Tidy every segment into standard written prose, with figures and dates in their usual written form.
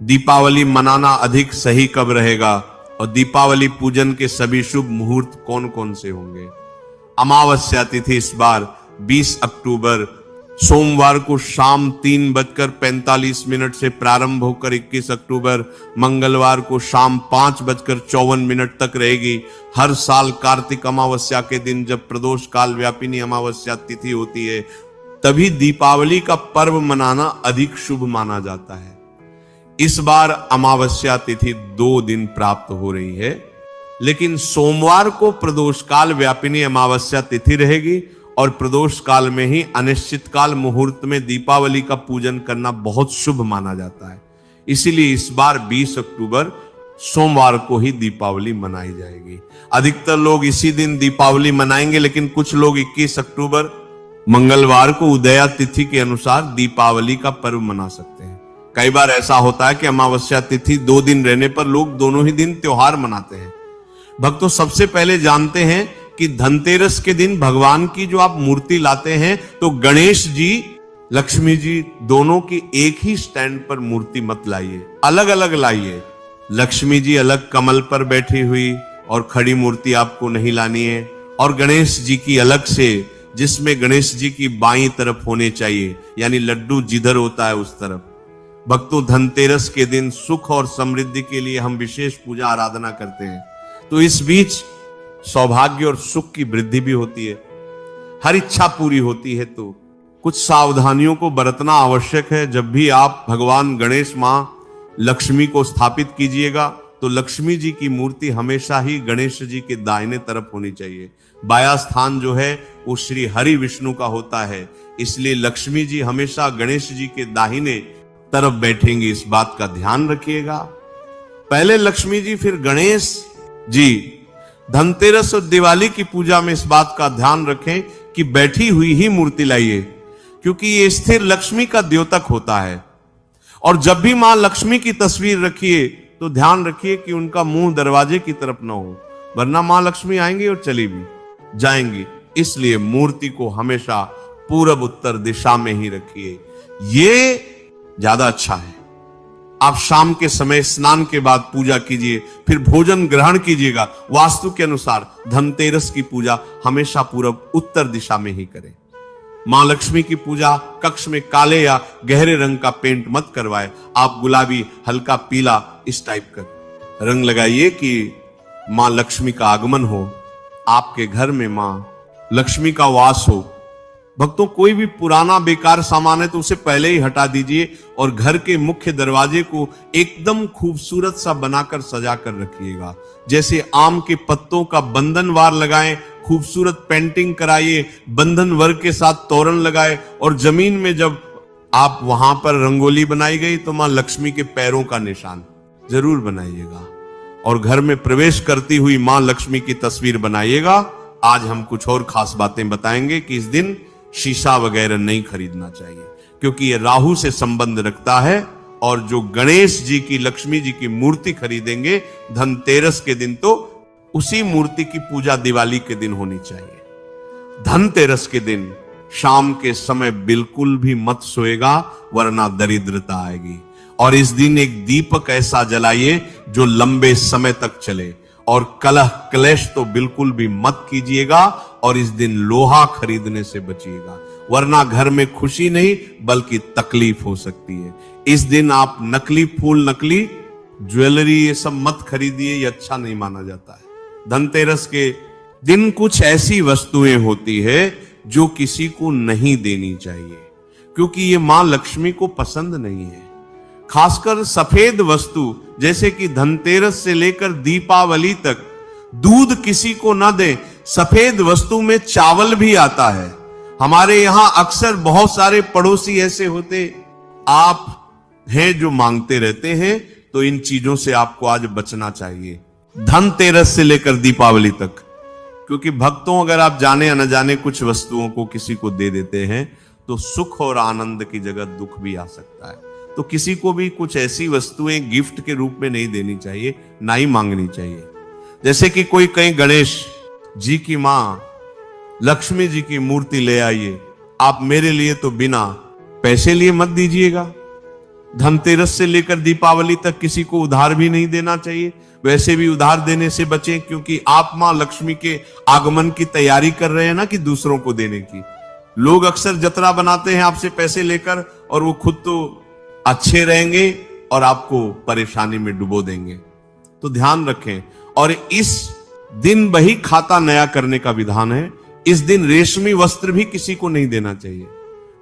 दीपावली मनाना अधिक सही कब रहेगा और दीपावली पूजन के सभी शुभ मुहूर्त कौन कौन से होंगे। अमावस्या तिथि इस बार 20 अक्टूबर सोमवार को शाम 3:45 से प्रारंभ होकर 21 अक्टूबर मंगलवार को शाम 5:54 तक रहेगी। हर साल कार्तिक अमावस्या के दिन जब प्रदोष काल व्यापिनी अमावस्या तिथि होती है तभी दीपावली का पर्व मनाना अधिक शुभ माना जाता है। इस बार अमावस्या तिथि 2 दिन प्राप्त हो रही है, लेकिन सोमवार को प्रदोष काल व्यापिनी अमावस्या तिथि रहेगी और प्रदोष काल में ही अनिश्चित काल मुहूर्त में दीपावली का पूजन करना बहुत शुभ माना जाता है। इसीलिए इस बार 20 अक्टूबर सोमवार को ही दीपावली मनाई जाएगी। अधिकतर लोग इसी दिन दीपावली मनाएंगे, लेकिन कुछ लोग 21 अक्टूबर मंगलवार को उदया तिथि के अनुसार दीपावली का पर्व मना सकते हैं। कई बार ऐसा होता है कि अमावस्या तिथि 2 दिन रहने पर लोग दोनों ही दिन त्योहार मनाते हैं। भक्तों, सबसे पहले जानते हैं कि धनतेरस के दिन भगवान की जो आप मूर्ति लाते हैं तो गणेश जी लक्ष्मी जी दोनों की एक ही स्टैंड पर मूर्ति मत लाइए, अलग अलग लाइए। लक्ष्मी जी अलग कमल पर बैठी हुई और खड़ी मूर्ति आपको नहीं लानी है, और गणेश जी की अलग से, जिसमें गणेश जी की बाईं तरफ होने चाहिए, यानी लड्डू जिधर होता है उस तरफ। भक्तों, धनतेरस के दिन सुख और समृद्धि के लिए हम विशेष पूजा आराधना करते हैं, तो इस बीच सौभाग्य और सुख की वृद्धि भी होती है, हर इच्छा पूरी होती है। तो कुछ सावधानियों को बरतना आवश्यक है। जब भी आप भगवान गणेश मां लक्ष्मी को स्थापित कीजिएगा तो लक्ष्मी जी की मूर्ति हमेशा ही गणेश जी के दाहिने तरफ होनी चाहिए। बाया स्थान जो है वो श्री हरि विष्णु का होता है, इसलिए लक्ष्मी जी हमेशा गणेश जी के दाहिने तरफ बैठेंगी, इस बात का ध्यान रखिएगा। पहले लक्ष्मी जी फिर गणेश जी। धनतेरस और दिवाली की पूजा में इस बात का ध्यान रखें कि बैठी हुई ही मूर्ति लाइए, क्योंकि ये स्थिर लक्ष्मी का द्योतक होता है। और जब भी मां लक्ष्मी की तस्वीर रखिए तो ध्यान रखिए कि उनका मुंह दरवाजे की तरफ न हो, वरना मां लक्ष्मी आएंगी और चली भी जाएंगी। इसलिए मूर्ति को हमेशा पूरब उत्तर दिशा में ही रखिए, ये ज्यादा अच्छा है। आप शाम के समय स्नान के बाद पूजा कीजिए, फिर भोजन ग्रहण कीजिएगा। वास्तु के अनुसार धनतेरस की पूजा हमेशा पूरब उत्तर दिशा में ही करें। मां लक्ष्मी की पूजा कक्ष में काले या गहरे रंग का पेंट मत करवाएं। आप गुलाबी, हल्का पीला इस टाइप का रंग लगाइए कि मां लक्ष्मी का आगमन हो, आपके घर में मां लक्ष्मी का वास हो। भक्तों, कोई भी पुराना बेकार सामान है तो उसे पहले ही हटा दीजिए और घर के मुख्य दरवाजे को एकदम खूबसूरत सा बनाकर सजा कर रखिएगा। जैसे आम के पत्तों का बंधनवार लगाएं, खूबसूरत पेंटिंग कराइए, बंधन वर्ग के साथ तोरण लगाए, और जमीन में जब आप वहां पर रंगोली बनाई गई तो मां लक्ष्मी के पैरों का निशान जरूर बनाइएगा। और घर में प्रवेश करती हुई मां लक्ष्मी की तस्वीर बनाइएगा। आज हम कुछ और खास बातें बताएंगे कि इस दिन शीशा वगैरह नहीं खरीदना चाहिए, क्योंकि ये राहु से संबंध रखता है। और जो गणेश जी की, लक्ष्मी जी की मूर्ति खरीदेंगे धनतेरस के दिन, तो उसी मूर्ति की पूजा दिवाली के दिन होनी चाहिए। धनतेरस के दिन शाम के समय बिल्कुल भी मत सोएगा, वरना दरिद्रता आएगी। और इस दिन एक दीपक ऐसा जलाइए जो लंबे समय तक चले, और कलह क्लेश तो बिल्कुल भी मत कीजिएगा। और इस दिन लोहा खरीदने से बचिएगा, वरना घर में खुशी नहीं बल्कि तकलीफ हो सकती है। इस दिन आप नकली फूल, नकली ज्वेलरी ये सब मत खरीदिए, ये अच्छा नहीं माना जाता है। धनतेरस के दिन कुछ ऐसी वस्तुएं होती है जो किसी को नहीं देनी चाहिए, क्योंकि ये मां लक्ष्मी को पसंद नहीं है। खासकर सफेद वस्तु, जैसे कि धनतेरस से लेकर दीपावली तक दूध किसी को न दें। सफेद वस्तु में चावल भी आता है। हमारे यहां अक्सर बहुत सारे पड़ोसी ऐसे होते आप हैं जो मांगते रहते हैं, तो इन चीजों से आपको आज बचना चाहिए, धनतेरस से लेकर दीपावली तक। क्योंकि भक्तों, अगर आप जाने न जाने कुछ वस्तुओं को किसी को दे देते हैं तो सुख और आनंद की जगह दुख भी आ सकता है। तो किसी को भी कुछ ऐसी वस्तुएं गिफ्ट के रूप में नहीं देनी चाहिए, ना ही मांगनी चाहिए। जैसे कि कोई कहीं गणेश जी की मां लक्ष्मी जी की मूर्ति ले आइए, आप मेरे लिए तो बिना पैसे लिए मत दीजिएगा। धनतेरस से लेकर दीपावली तक किसी को उधार भी नहीं देना चाहिए। वैसे भी उधार देने से बचें, क्योंकि आप मां लक्ष्मी के आगमन की तैयारी कर रहे हैं ना, कि दूसरों को देने की। लोग अक्सर जतरा बनाते हैं आपसे पैसे लेकर, और वो खुद तो अच्छे रहेंगे और आपको परेशानी में डुबो देंगे। तो ध्यान रखें। और इस दिन बही खाता नया करने का विधान है। इस दिन रेशमी वस्त्र भी किसी को नहीं देना चाहिए।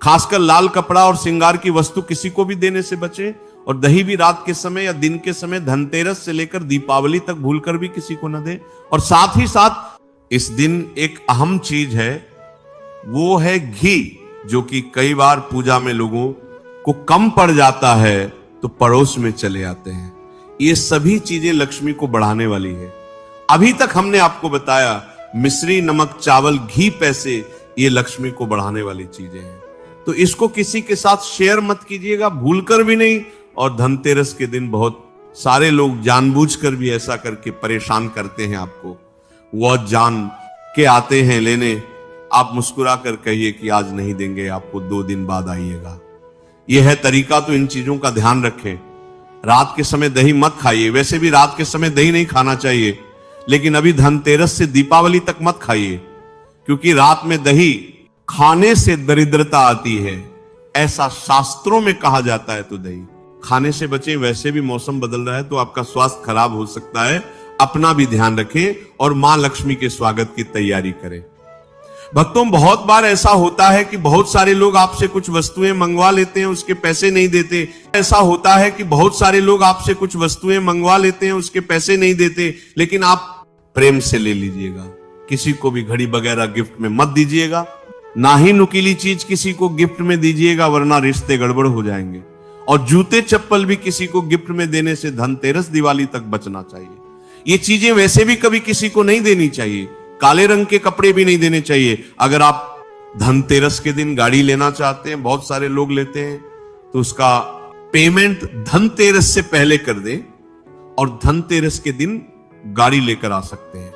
खासकर लाल कपड़ा और श्रृंगार की वस्तु किसी को भी देने से बचें। और दही भी रात के समय या दिन के समय धनतेरस से लेकर दीपावली तक भूलकर भी किसी को न दें। और साथ ही साथ इस दिन एक अहम चीज है, वो है घी, जो कि कई बार पूजा में लोगों को कम पड़ जाता है तो पड़ोस में चले आते हैं। ये सभी चीजें लक्ष्मी को बढ़ाने वाली है। अभी तक हमने आपको बताया मिश्री, नमक, चावल, घी, पैसे, ये लक्ष्मी को बढ़ाने वाली चीजें हैं। तो इसको किसी के साथ शेयर मत कीजिएगा, भूलकर भी नहीं। और धनतेरस के दिन बहुत सारे लोग जानबूझकर भी ऐसा करके परेशान करते हैं आपको। वो जान के आते हैं लेने, आप मुस्कुरा कर कहिए कि आज नहीं देंगे, आपको 2 दिन बाद आइएगा। यह है तरीका। तो इन चीजों का ध्यान रखें। रात के समय दही मत खाइए। वैसे भी रात के समय दही नहीं खाना चाहिए, लेकिन अभी धनतेरस से दीपावली तक मत खाइए, क्योंकि रात में दही खाने से दरिद्रता आती है, ऐसा शास्त्रों में कहा जाता है। तो दही खाने से बचें। वैसे भी मौसम बदल रहा है तो आपका स्वास्थ्य खराब हो सकता है। अपना भी ध्यान रखें और मां लक्ष्मी के स्वागत की तैयारी करें। भक्तों, बहुत बार ऐसा होता है कि बहुत सारे लोग आपसे कुछ वस्तुएं मंगवा लेते हैं, उसके पैसे नहीं देते। ऐसा होता है कि बहुत सारे लोग आपसे कुछ वस्तुएं मंगवा लेते हैं, उसके पैसे नहीं देते। लेकिन आप प्रेम से ले लीजिएगा। किसी को भी घड़ी वगैरह गिफ्ट में मत दीजिएगा। ना ही नुकीली चीज किसी को गिफ्ट में दीजिएगा, वरना रिश्ते गड़बड़ हो जाएंगे। और जूते चप्पल भी किसी को गिफ्ट में देने से धनतेरस दिवाली तक बचना चाहिए। ये चीजें वैसे भी कभी किसी को नहीं देनी चाहिए। काले रंग के कपड़े भी नहीं देने चाहिए। अगर आप धनतेरस के दिन गाड़ी लेना चाहते हैं, बहुत सारे लोग लेते हैं, तो उसका पेमेंट धनतेरस से पहले कर दें और धनतेरस के दिन गाड़ी लेकर आ सकते हैं।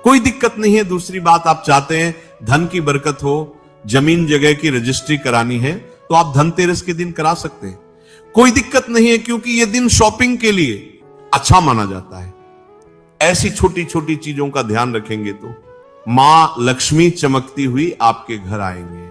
कोई दिक्कत नहीं है। दूसरी बात, आप चाहते हैं धन की बरकत हो, जमीन जगह की रजिस्ट्री करानी है, तो आप धनतेरस के दिन करा सकते हैं। कोई दिक्कत नहीं है, क्योंकि यह दिन शॉपिंग के लिए अच्छा माना जाता है। ऐसी छोटी छोटी चीजों का ध्यान रखेंगे तो मां लक्ष्मी चमकती हुई आपके घर आएंगे।